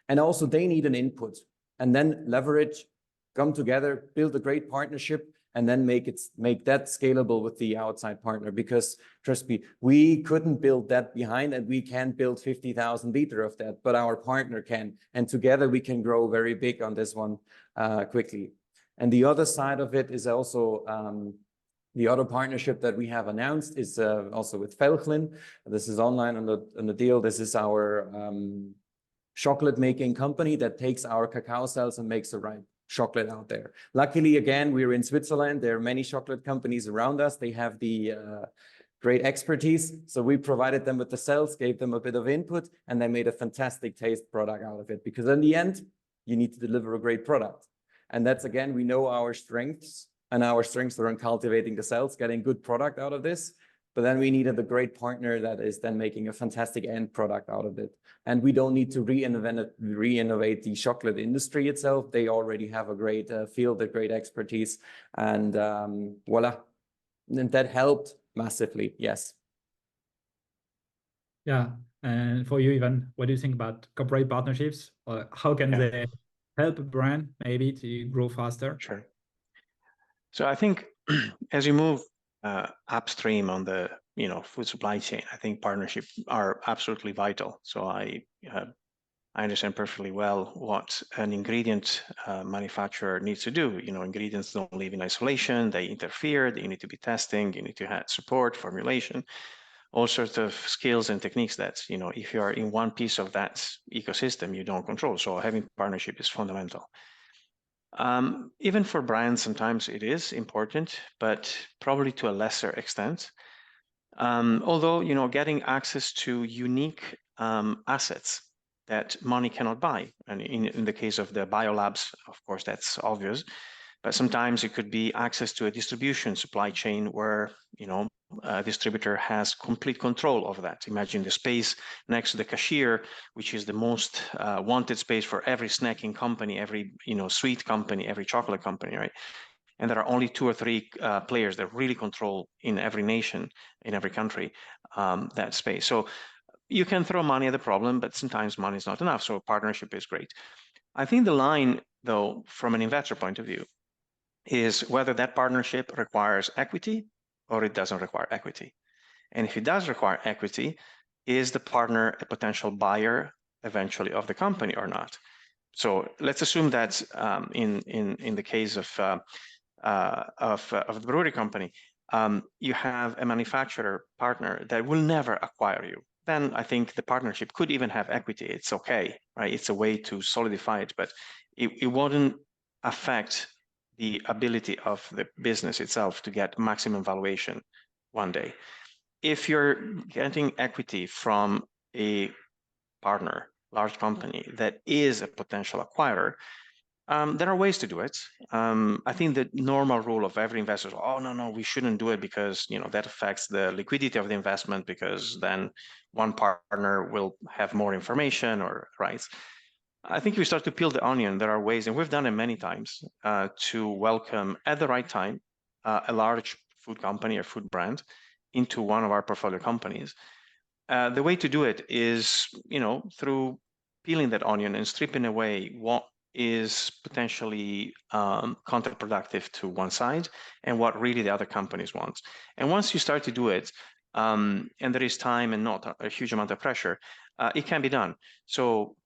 And also they need an input, and then leverage, come together, build a great partnership, and then make that scalable with the outside partner. Because trust me, we couldn't build that behind, and we can't build 50,000 liter of that, but our partner can. And together we can grow very big on this one quickly. And the other side of it is also The other partnership that we have announced is also with Velklin. This is online on the deal. This is our chocolate making company that takes our cacao cells and makes the right chocolate out there. Luckily, again, we're in Switzerland. There are many chocolate companies around us. They have the great expertise. So we provided them with the cells, gave them a bit of input, and they made a fantastic taste product out of it. Because in the end, you need to deliver a great product. And that's, again, we know our strengths, and our strengths are in cultivating the cells, getting good product out of this. But then we needed a great partner that is then making a fantastic end product out of it. And we don't need to re-innovate the chocolate industry itself. They already have a great field, a great expertise. And voila. And that helped massively, yes. Yeah. And for you, Ivan, what do you think about corporate partnerships? How can they help a brand maybe to grow faster? Sure. So I think as you move upstream on the food supply chain, I think partnerships are absolutely vital. So I understand perfectly well what an ingredient manufacturer needs to do. Ingredients don't live in isolation; they interfere. You need to be testing. You need to have support, formulation, all sorts of skills and techniques that if you are in one piece of that ecosystem, you don't control. So having partnership is fundamental. Even for brands, sometimes it is important, but probably to a lesser extent. Although, getting access to unique assets that money cannot buy. And in the case of the biolabs, of course, that's obvious. But sometimes it could be access to a distribution supply chain where, a distributor has complete control over that. Imagine the space next to the cashier, which is the most wanted space for every snacking company, every sweet company, every chocolate company, right? And there are only 2 or 3 players that really control in every nation, in every country, that space. So you can throw money at the problem, but sometimes money is not enough. So partnership is great. I think the line, though, from an investor point of view, is whether that partnership requires equity or it doesn't require equity. And if it does require equity, is the partner a potential buyer eventually of the company or not? So let's assume that in the case of the brewery company, you have a manufacturer partner that will never acquire you. Then I think the partnership could even have equity. It's okay, right? It's a way to solidify it, but it wouldn't affect the ability of the business itself to get maximum valuation one day. If you're getting equity from a partner, large company that is a potential acquirer, there are ways to do it. I think the normal rule of every investor is, oh, no, we shouldn't do it because that affects the liquidity of the investment, because then one partner will have more information or rights. I think if we start to peel the onion, there are ways, and we've done it many times, to welcome at the right time a large food company or food brand into one of our portfolio companies. The way to do it is, through peeling that onion and stripping away what is potentially counterproductive to one side and what really the other companies want. And once you start to do it, and there is time and not a huge amount of pressure, it can be done. So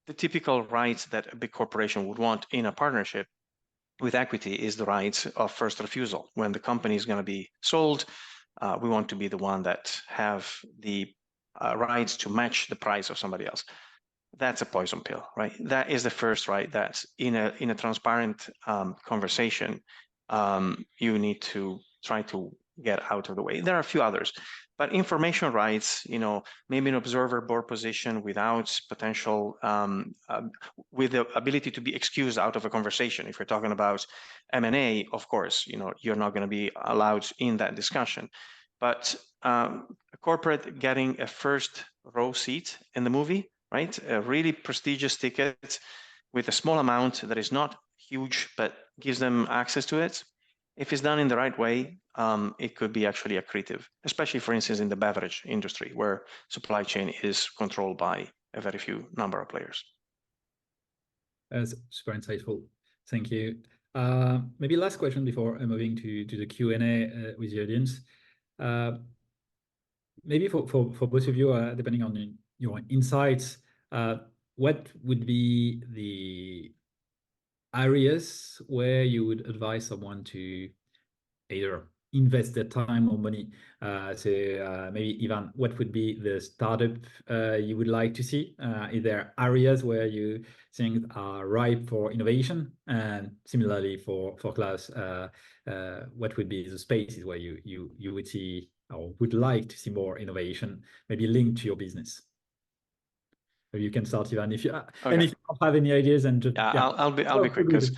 the typical rights that a big corporation would want in a partnership with equity is the rights of first refusal. When the company is going to be sold, we want to be the one that have the rights to match the price of somebody else. That's a poison pill, right? That is the first right that in a transparent conversation, you need to try to get out of the way. There are a few others, but information rights, maybe an observer board position without potential, with the ability to be excused out of a conversation. If you're talking about M&A, of course, you're not going to be allowed in that discussion. But a corporate getting a first row seat in the movie, right? A really prestigious ticket with a small amount that is not huge, but gives them access to it. If it's done in the right way, it could be actually accretive, especially, for instance, in the beverage industry, where supply chain is controlled by a very few number of players. That's super insightful. Thank you. Maybe last question before moving to the Q&A with the audience. Maybe for both of you, depending on your insights, what would be the areas where you would advise someone to either invest their time or money. So maybe Ivan, what would be the startup you would like to see? Is there areas where you think are ripe for innovation? And similarly for Klaus, what would be the spaces where you would see or would like to see more innovation, maybe linked to your business? Maybe you can start, Ivan, if you and if you don't have any ideas, and just I'll be quick, because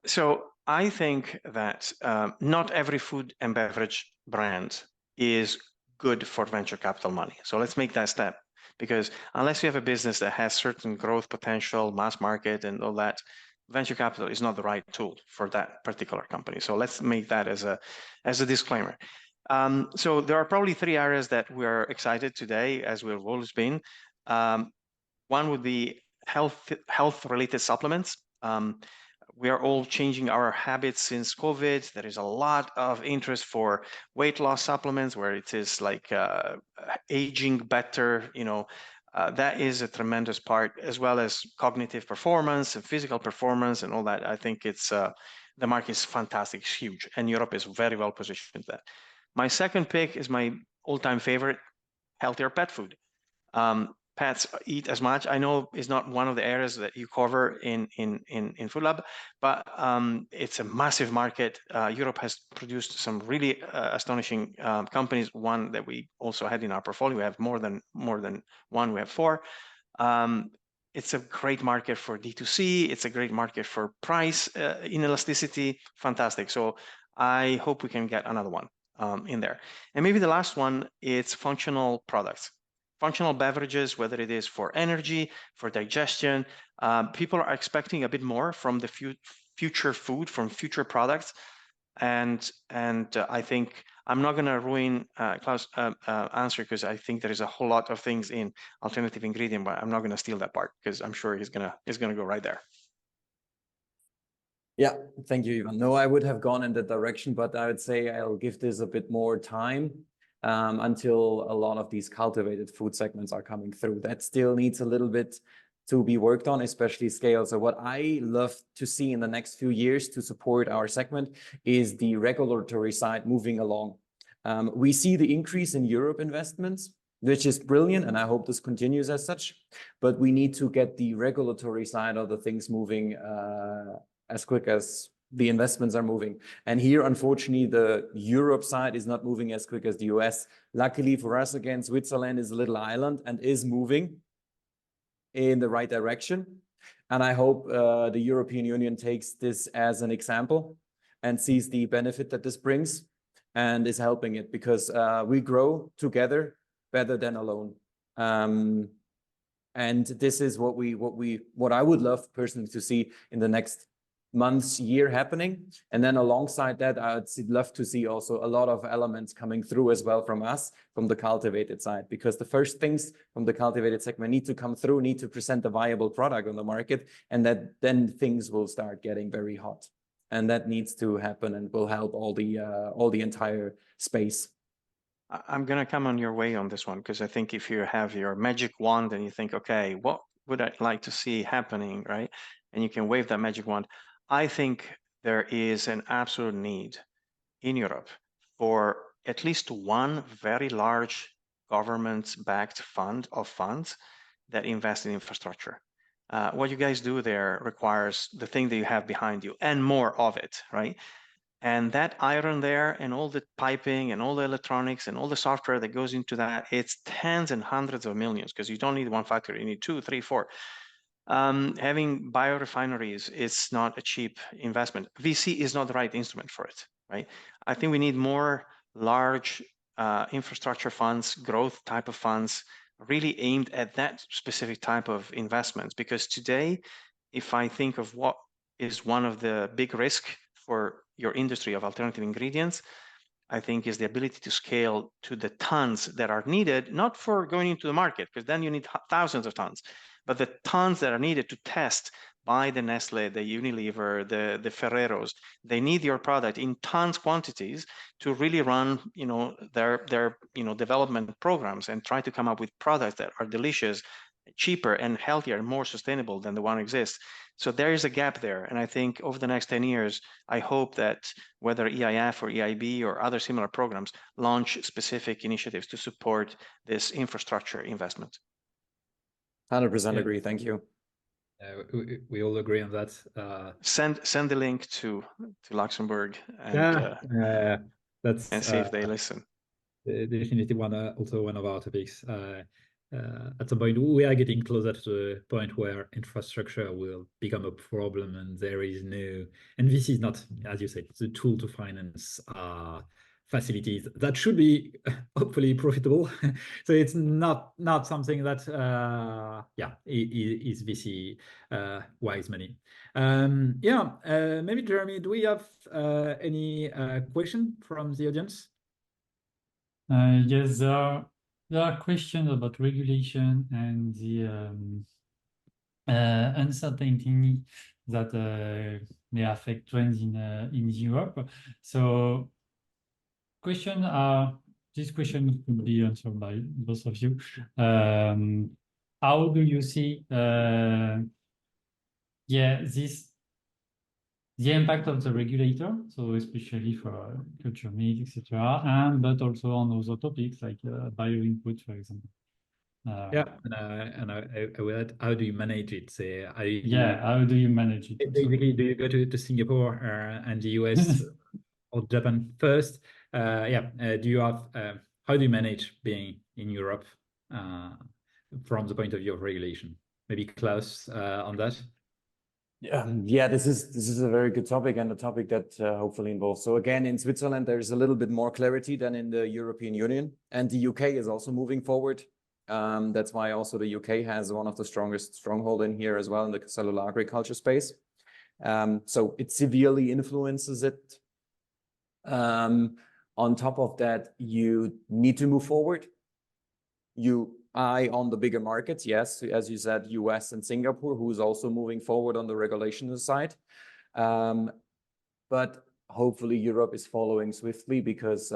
so I think that not every food and beverage brand is good for venture capital money. So let's make that step, because unless you have a business that has certain growth potential, mass market, and all that, venture capital is not the right tool for that particular company. So let's make that as a disclaimer. So there are probably 3 areas that we're excited today, as we've always been. One would be health-related supplements. We are all changing our habits since COVID. There is a lot of interest for weight loss supplements, where it is like aging better, that is a tremendous part, as well as cognitive performance and physical performance and all that. I think it's the market is fantastic, it's huge, and Europe is very well positioned there. My second pick is my all-time favorite, healthier pet food. Pets eat as much. I know it's not one of the areas that you cover in FoodLab, but it's a massive market. Europe has produced some really astonishing companies. One that we also had in our portfolio. We have more than one. We have 4. It's a great market for D2C. It's a great market for price inelasticity. Fantastic. So I hope we can get another one in there. And maybe the last one, it's functional products. Functional beverages, whether it is for energy, for digestion. People are expecting a bit more from the future food, from future products. And I think I'm not going to ruin Klaus' answer, because I think there is a whole lot of things in alternative ingredient, but I'm not going to steal that part, because I'm sure he's gonna go right there. Yeah, thank you, Ivan. No, I would have gone in that direction, but I would say I'll give this a bit more time until a lot of these cultivated food segments are coming through. That still needs a little bit to be worked on, especially scale. So what I love to see in the next few years to support our segment is the regulatory side moving along. We see the increase in Europe investments, which is brilliant, and I hope this continues as such, but we need to get the regulatory side of the things moving as quick as the investments are moving. And here, unfortunately, the Europe side is not moving as quick as the US. Luckily for us, again, Switzerland is a little island and is moving in the right direction. And I hope the European Union takes this as an example and sees the benefit that this brings and is helping it, because we grow together better than alone. And this is what I would love personally to see in the next months, year happening. And then alongside that, I'd love to see also a lot of elements coming through as well from us, from the cultivated side, because the first things from the cultivated segment need to come through, need to present a viable product on the market, and that then things will start getting very hot. And that needs to happen and will help all the entire space. I'm going to come on your way on this one, because I think if you have your magic wand and you think, okay, what would I like to see happening, right? And you can wave that magic wand. I think there is an absolute need in Europe for at least one very large government-backed funds that invest in infrastructure. What you guys do there requires the thing that you have behind you and more of it, right? And that iron there and all the piping and all the electronics and all the software that goes into that, it's tens and hundreds of millions, because you don't need one factory, you need 2, 3, 4. Having biorefineries is not a cheap investment. VC is not the right instrument for it, right? I think we need more large infrastructure funds, growth type of funds, really aimed at that specific type of investments. Because today, if I think of what is one of the big risks for your industry of alternative ingredients, I think is the ability to scale to the tons that are needed, not for going into the market, because then you need thousands of tons, but the tons that are needed to test by the Nestle, the Unilever, the Ferreros. They need your product in tons quantities to really run, their development programs and try to come up with products that are delicious cheaper and healthier and more sustainable than the one exists. So there is a gap there. And I think over the next 10 years, I hope that whether EIF or EIB or other similar programs launch specific initiatives to support this infrastructure investment. 100% agree. Thank you. We all agree on that. Send the link to Luxembourg and, that's and see if they listen. Definitely also one of our topics. At some point, we are getting closer to the point where infrastructure will become a problem, and there is no. And this is not, as you said, the tool to finance facilities that should be hopefully profitable. So it's not something that is VC wise money. Maybe Jérémie, do we have any question from the audience? Yes, there are questions about regulation and the uncertainty that may affect trends in Europe. So this question could be answered by both of you. How do you see the impact of the regulator, so especially for culture meat, etc., but also on other topics like bio input, for example. And I will add, how do you manage it? How do you manage it? Basically, do you go to Singapore and the US or Japan first? Do you have how do you manage being in Europe from the point of view of regulation? Maybe Klaus on that. This is a very good topic, and a topic that hopefully involves. So again, in Switzerland, there's a little bit more clarity than in the European Union, and the UK is also moving forward. That's why also the UK has one of the strongest stronghold in here as well in the cellular agriculture space. So it severely influences it. On top of that, you need to move forward. You eye on the bigger markets, yes, as you said, US and Singapore, who's also moving forward on the regulation side. But hopefully Europe is following swiftly, because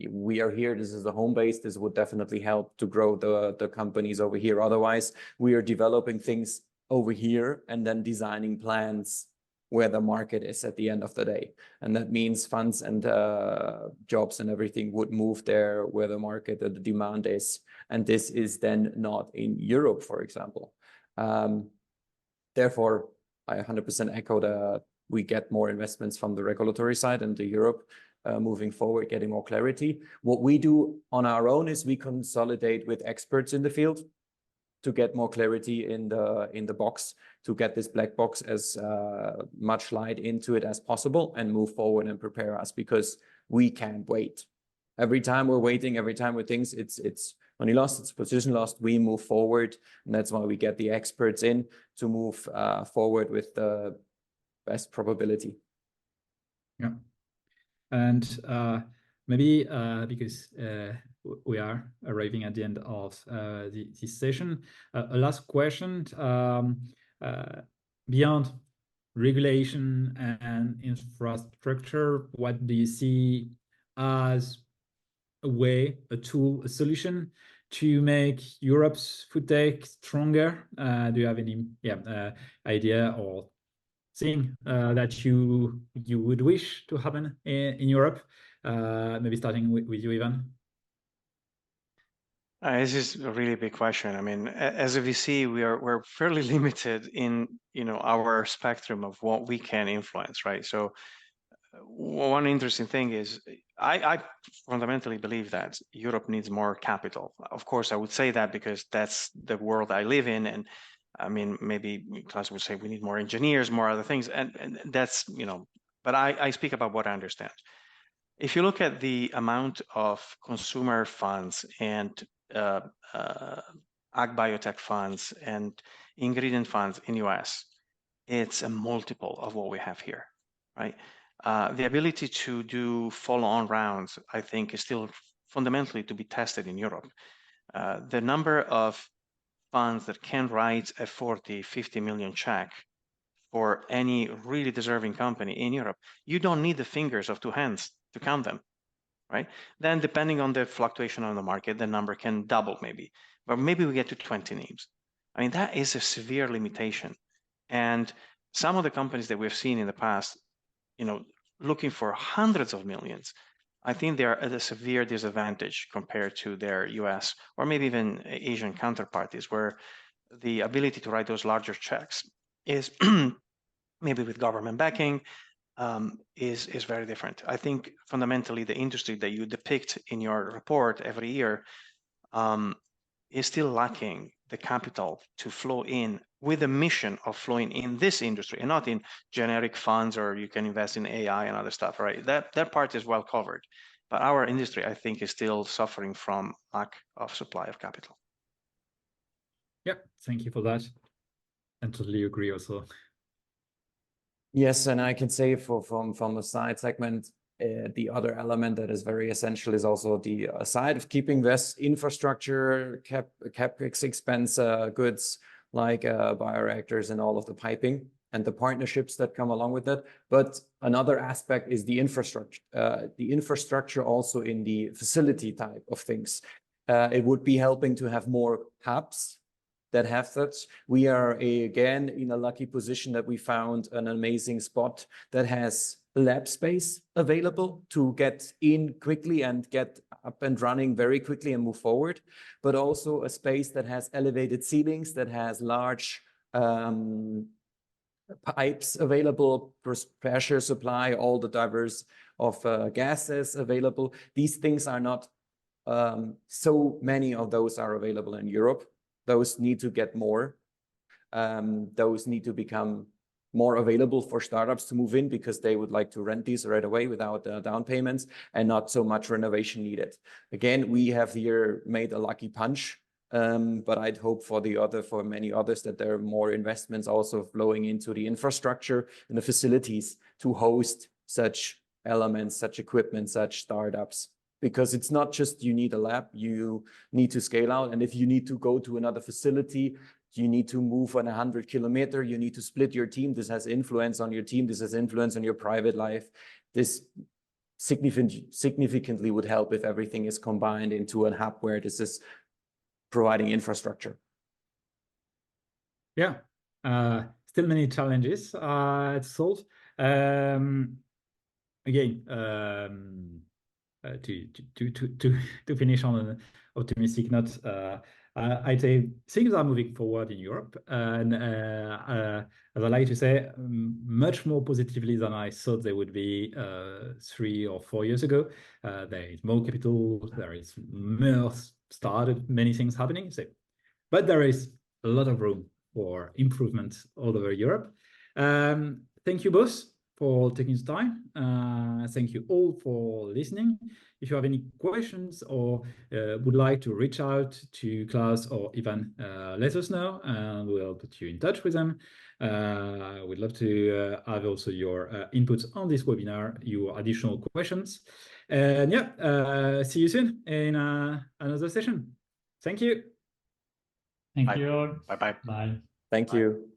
we are here. This is the home base. This would definitely help to grow the companies over here. Otherwise, we are developing things over here and then designing plans where the market is at the end of the day. And that means funds and jobs and everything would move there where the market, the demand is. And this is then not in Europe, for example. Therefore, I 100% echo that we get more investments from the regulatory side and the Europe moving forward, getting more clarity. What we do on our own is we consolidate with experts in the field to get more clarity in the box, to get this black box as much light into it as possible and move forward and prepare us, because we can't wait. Every time we're waiting, every time we think it's money lost, it's position lost, we move forward. And that's why we get the experts in to move forward with the best probability. Yeah. And maybe because we are arriving at the end of this session, a last question. Beyond regulation and infrastructure, what do you see as a way, a tool, a solution to make Europe's food tech stronger? Do you have any idea or thing that you would wish to happen in Europe? Maybe starting with you, Ivan. This is a really big question. I mean, as a VC, we're fairly limited in our spectrum of what we can influence, right? So one interesting thing is I fundamentally believe that Europe needs more capital. Of course, I would say that because that's the world I live in, and I mean, maybe Klaus would say we need more engineers, more other things, and that's But I speak about what I understand. If you look at the amount of consumer funds and ag biotech funds and ingredient funds in US, it's a multiple of what we have here, right? The ability to do follow-on rounds, I think, is still fundamentally to be tested in Europe. The number of funds that can write a 40, 50 million check for any really deserving company in Europe, you don't need the fingers of two hands to count them. right? Then depending on the fluctuation on the market, the number can double maybe, but maybe we get to 20 names. I mean, that is a severe limitation. And some of the companies that we've seen in the past, you know, looking for hundreds of millions, I think they're at a severe disadvantage compared to their US or maybe even Asian counterparties, where the ability to write those larger checks is maybe with government backing, is very different. I think fundamentally the industry that you depict in your report every year is still lacking the capital to flow in with a mission of flowing in this industry and not in generic funds, or you can invest in AI and other stuff, right? That part is well covered. But our industry, I think, is still suffering from lack of supply of capital. Yeah, thank you for that. And totally agree also. Yes, and I can say from the side segment, the other element that is very essential is also the side of keeping this infrastructure, CapEx expense goods like bioreactors and all of the piping and the partnerships that come along with that. But another aspect is the infrastructure also in the facility type of things. It would be helping to have more hubs that have such. We are again in a lucky position that we found an amazing spot that has lab space available to get in quickly and get up and running very quickly and move forward, but also a space that has elevated ceilings, that has large pipes available, pressure supply, all the diverse of gases available. These things are not, so many of those are available in Europe. Those need to get more. Those need to become more available for startups to move in because they would like to rent these right away without down payments and not so much renovation needed. Again, we have here made a lucky punch, but I'd hope for many others that there are more investments also flowing into the infrastructure and the facilities to host such elements, such equipment, such startups. Because it's not just you need a lab, you need to scale out. And if you need to go to another facility, you need to move on 100 kilometers, you need to split your team. This has influence on your team. This has influence on your private life. This significantly would help if everything is combined into a hub where this is providing infrastructure. Yeah, still many challenges to solve. Again, to finish on an optimistic note, I'd say things are moving forward in Europe, and as I like to say, much more positively than I thought they would be 3 or 4 years ago. There is more capital, there is more started, many things happening. So, but there is a lot of room for improvement all over Europe. Thank you both for taking the time. Thank you all for listening. If you have any questions or would like to reach out to Klaus or Ivan, let us know and we'll put you in touch with them. We'd love to have also your inputs on this webinar, your additional questions. And yeah, see you soon in another session. Thank you. Thank you all. Bye-bye. Bye. Thank you.